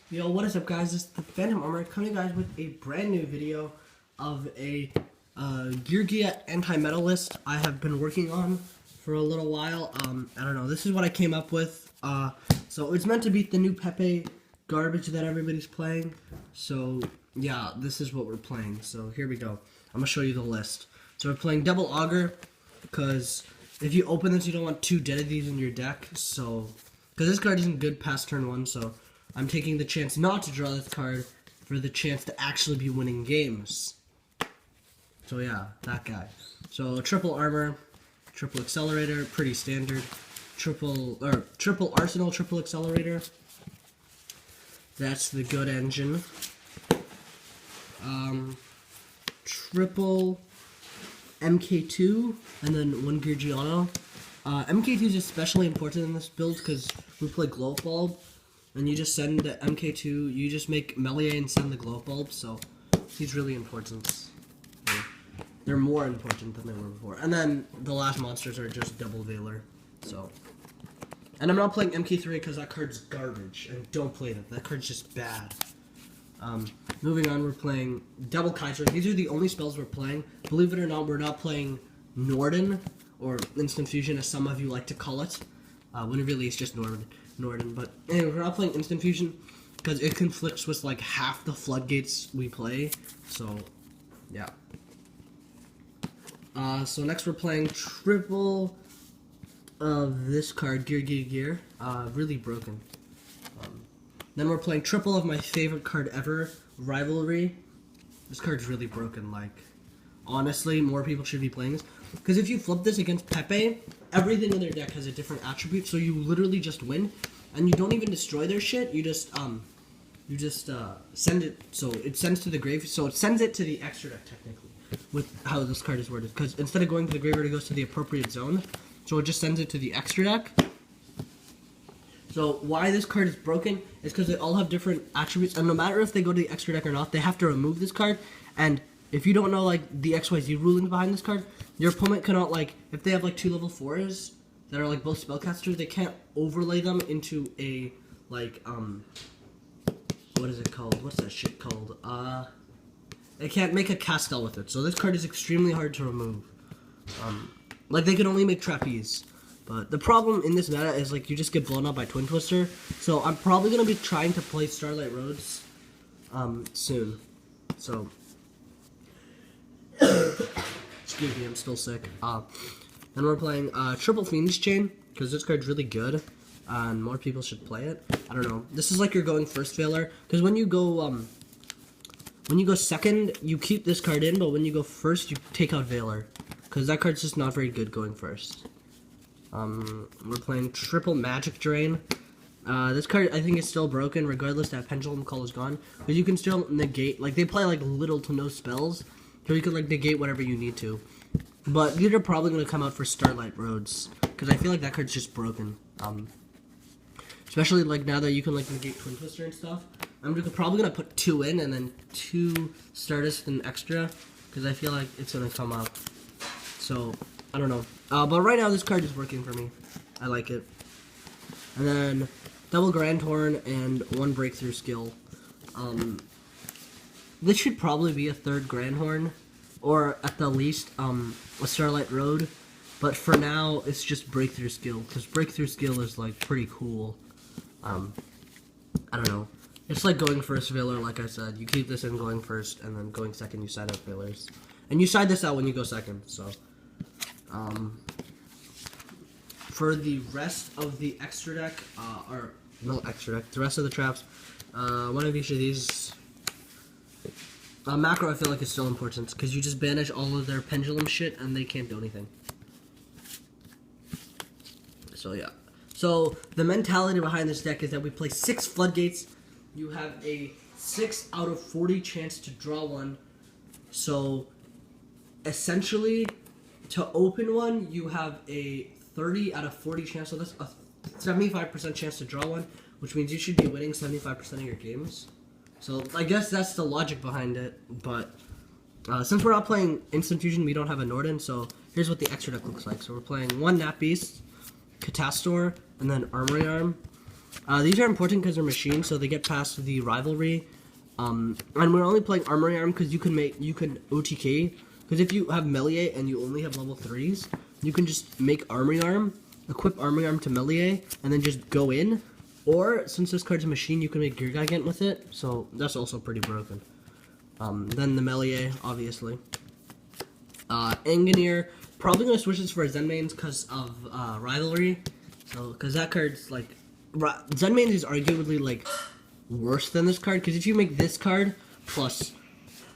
Yo, what is up, guys? It's the Phantom Armor coming to you guys with a brand new video of a Geargia anti-metal list I have been working on for a little while. I don't know. This is what I came up with. So it's meant to beat the new Pepe garbage that everybody's playing. So yeah, this is what we're playing. So here we go. I'm gonna show you the list. So we're playing Double Augur because if you open this, you don't want two dead of these in your deck. So because this card isn't good past turn 1, so I'm taking the chance not to draw this card for the chance to actually be winning games. So yeah, that guy. So triple armor, triple accelerator, pretty standard. Triple arsenal, triple accelerator. That's the good engine. Triple MK2 and then one Geargia. MK2 is especially important in this build because we play Glow Bulb. And you just send the MK2, you just make melee and send the glow bulb, so he's really important. They're more important than they were before. And then the last monsters are just double Veiler, so. And I'm not playing MK3 because that card's garbage, and don't play that. That card's just bad. Moving on, we're playing double Kaiser. These are the only spells we're playing. Believe it or not, we're not playing Norden, or Instant Fusion as some of you like to call it. When it really is just Norden. But anyway, we're not playing Instant Fusion because it conflicts with like half the floodgates we play. So yeah. So next we're playing triple of this card, Gear. Really broken. Then we're playing triple of my favorite card ever, Rivalry. This card's really broken. Like, honestly, more people should be playing this. Because if you flip this against Pepe, everything in their deck has a different attribute, so you literally just win. And you don't even destroy their shit, you just send it, so it sends to the grave, so it sends it to the extra deck, technically, with how this card is worded. Because instead of going to the graveyard, it goes to the appropriate zone, so it just sends it to the extra deck. So why this card is broken is because they all have different attributes, and no matter if they go to the extra deck or not, they have to remove this card. And if you don't know like the XYZ rulings behind this card, your opponent cannot, like, if they have like 2 level 4s that are like both spellcasters, they can't overlay them into a like what is it called? What's that shit called? They can't make a Castell with it. So this card is extremely hard to remove. Like they can only make Trapeze. But the problem in this meta is like you just get blown up by Twin Twister. So I'm probably gonna be trying to play Starlight Roads soon. So excuse me, I'm still sick. Then we're playing triple Fiend's Chain because this card's really good, and more people should play it. I don't know. This is like your going first Veiler because when you go second, you keep this card in, but when you go first, you take out Veiler because that card's just not very good going first. We're playing triple Magic Drain. This card I think is still broken regardless that Pendulum Call is gone, because you can still negate. Like they play like little to no spells. So you can like negate whatever you need to. But these are probably going to come out for Starlight Roads. Because I feel like that card's just broken. Especially like now that you can like negate Twin Twister and stuff. I'm probably going to put 2 in and then 2 Stardust and extra. Because I feel like it's going to come up. So, I don't know. But right now this card is working for me. I like it. And then double Grand Horn and 1 Breakthrough Skill. This should probably be a 3rd Grand Horn, or at the least, a Starlight Road, but for now, it's just Breakthrough Skill, because Breakthrough Skill is, like, pretty cool. I don't know. It's like going first Veiler, like I said. You keep this in going first, and then going second, you side out Veilers. And you side this out when you go second, so. For the rest of the extra deck, or, not extra deck, the rest of the traps, one of each of these. Macro I feel like is still important because you just banish all of their pendulum shit and they can't do anything. So yeah. So the mentality behind this deck is that we play 6 floodgates. You have a 6 out of 40 chance to draw one. So essentially to open one you have a 30 out of 40 chance. So that's a 75% chance to draw one, which means you should be winning 75% of your games. So I guess that's the logic behind it, but since we're not playing Instant Fusion, we don't have a Norden, so here's what the extra deck looks like. So we're playing 1 Nat Beast, Catastor, and then Armory Arm. These are important because they're machines, so they get past the rivalry. And we're only playing Armory Arm because you can OTK. Because if you have Melee and you only have level 3s, you can just make Armory Arm, equip Armory Arm to Melee, and then just go in. Or, since this card's a machine, you can make Geargia with it, so that's also pretty broken. Then the Melee, obviously. Engineer, probably going to switch this for Zen mains because of rivalry. So, because that card's like, Zen mains is arguably like worse than this card, because if you make this card plus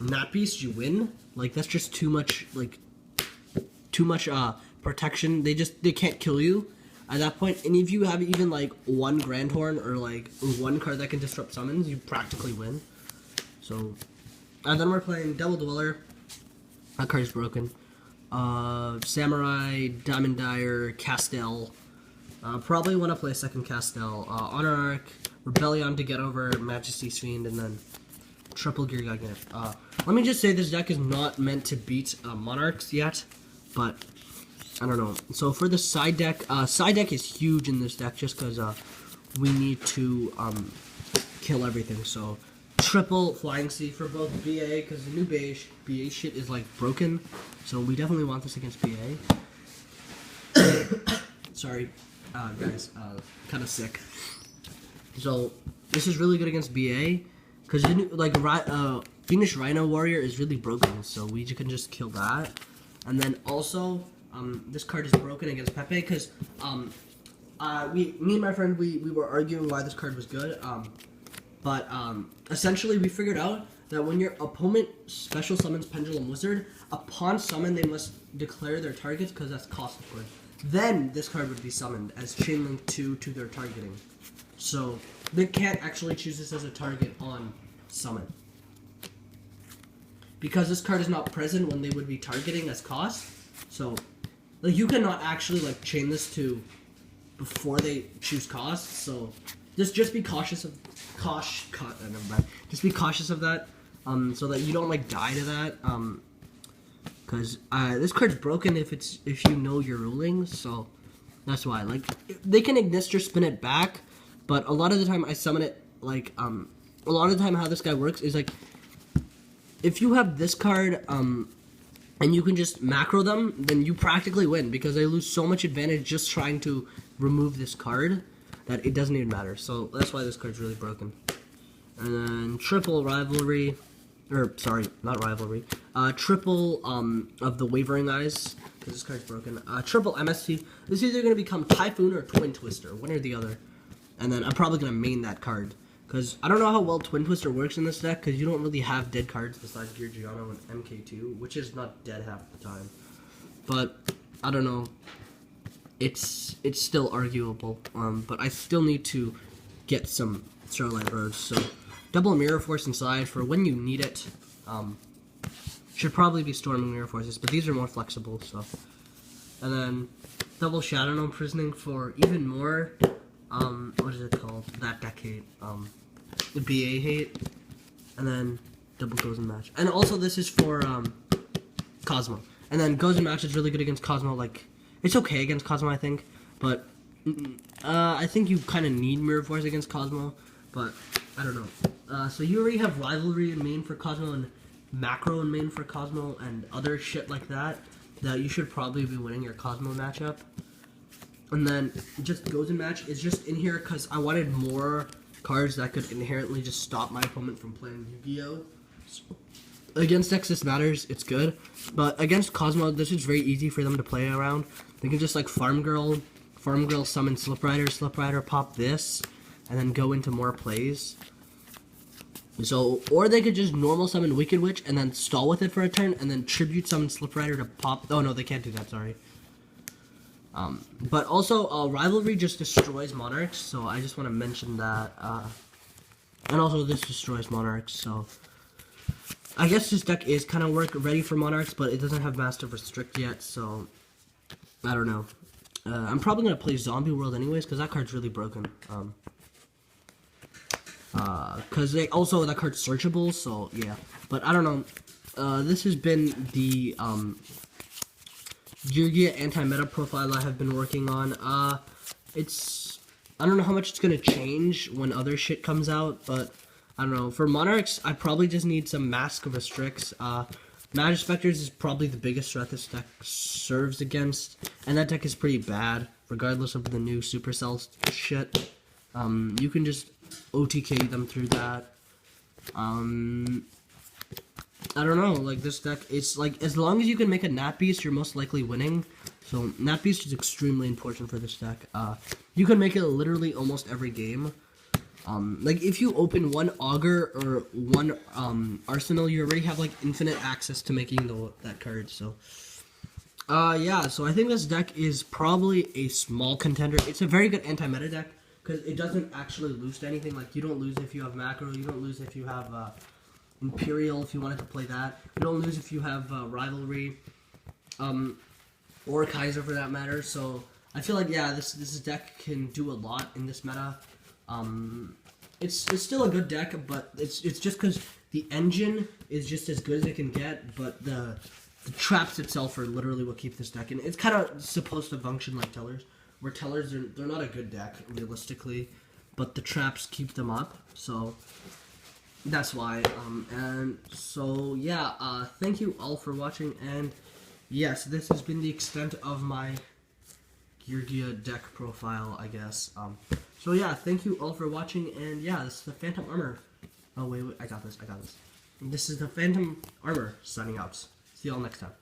that beast, you win. Like, that's just too much, like, protection. They can't kill you at that point. And if you have even like one Grand Horn or like one card that can disrupt summons, you practically win. So, and then we're playing Devil Dweller. That card is broken. Samurai, Diamond Dyer, Castell. Probably want to play a second Castell. Honor Arc, Rebellion to get over Majesty's Fiend, and then triple Geargia. Let me just say this deck is not meant to beat Monarchs yet, but I don't know. So for the side deck is huge in this deck just because we need to kill everything. So triple Flying Sea for both BA, because the new BA shit is like broken. So we definitely want this against BA. Sorry, guys, kind of sick. So this is really good against BA, because like Venus Rhino Warrior is really broken. So we can just kill that, and then also this card is broken against Pepe because me and my friend we were arguing why this card was good. But essentially we figured out that when your opponent special summons Pendulum Wizard, upon summon they must declare their targets because that's cost for it. Then this card would be summoned as Chain Link 2 to their targeting. So they can't actually choose this as a target on summon, because this card is not present when they would be targeting as cost. So like you cannot actually like chain this to before they choose cost. So just be cautious of just be cautious of that, so that you don't like die to that. Because this card's broken if you know your rulings. So that's why, like, they can Ignister spin it back, but a lot of the time I summon it like a lot of the time how this guy works is like if you have this card and you can just macro them, then you practically win, because they lose so much advantage just trying to remove this card that it doesn't even matter. So that's why this card's really broken. And then triple rivalry, or sorry, not rivalry. Triple of the Wavering Eyes, because this card's broken. Triple MST. This is either going to become Typhoon or Twin Twister, one or the other. And then I'm probably going to main that card, because I don't know how well Twin Twister works in this deck, because you don't really have dead cards besides Geargia and MK2, which is not dead half the time. But I don't know. It's still arguable. But I still need to get some Starlight Roads. So double Mirror Force inside for when you need it. Should probably be Storming Mirror Forces, but these are more flexible. So, and then double Shadow Gnome Prisoning for even more. What is it called? That deck hate. The BA hate, and then double Goes and Match. And also this is for Cosmo. And then Goes and Match is really good against Cosmo. Like, it's okay against Cosmo, I think, but I think you kind of need Mirror Force against Cosmo, but I don't know. So you already have Rivalry in main for Cosmo and Macro in main for Cosmo and other shit like that you should probably be winning your Cosmo matchup. And then just Goes and Match is just in here because I wanted more cards that could inherently just stop my opponent from playing Yu-Gi-Oh! So, against Nexus Matters, it's good, but against Cosmo, this is very easy for them to play around. They can just like Farm Girl summon Slip Rider pop this, and then go into more plays. So, or they could just normal summon Wicked Witch and then stall with it for a turn, and then tribute summon Slip Rider to pop. Oh no, they can't do that. Sorry. But also, Rivalry just destroys Monarchs, so I just want to mention that. And also, this destroys Monarchs, so I guess this deck is kind of ready for Monarchs, but it doesn't have Massive Restrict yet, so I don't know. I'm probably gonna play Zombie World anyways, because that card's really broken. Because that card's searchable, so yeah. But I don't know. This has been the Geargia anti-meta profile I have been working on. It's I don't know how much it's gonna change when other shit comes out, but I don't know. For Monarchs, I probably just need some Mask of Restricts. Magic Specters is probably the biggest threat this deck serves against, and that deck is pretty bad, regardless of the new Supercell shit. You can just OTK them through that. I don't know, like, this deck, it's like, as long as you can make a Nat Beast, you're most likely winning. So, Nat Beast is extremely important for this deck. You can make it literally almost every game. Like, if you open one Augur or one Arsenal, you already have, like, infinite access to making that card, so. Yeah, so I think this deck is probably a small contender. It's a very good anti-meta deck, because it doesn't actually lose to anything. Like, you don't lose if you have Macro, you don't lose if you have, Imperial, if you wanted to play that. You don't lose if you have Rivalry, or Kaiser for that matter. So I feel like, yeah, this deck can do a lot in this meta. It's still a good deck, but it's just because the engine is just as good as it can get, but the traps itself are literally what keep this deck. And it's kind of supposed to function like Tellers, where Tellers they're not a good deck realistically, but the traps keep them up. So that's why, and so, yeah, thank you all for watching, and yes, this has been the extent of my Geargia deck profile, I guess. So yeah, thank you all for watching, and yeah, this is the Phantom Armor. Oh, wait, I got this. This is the Phantom Armor signing out. See y'all next time.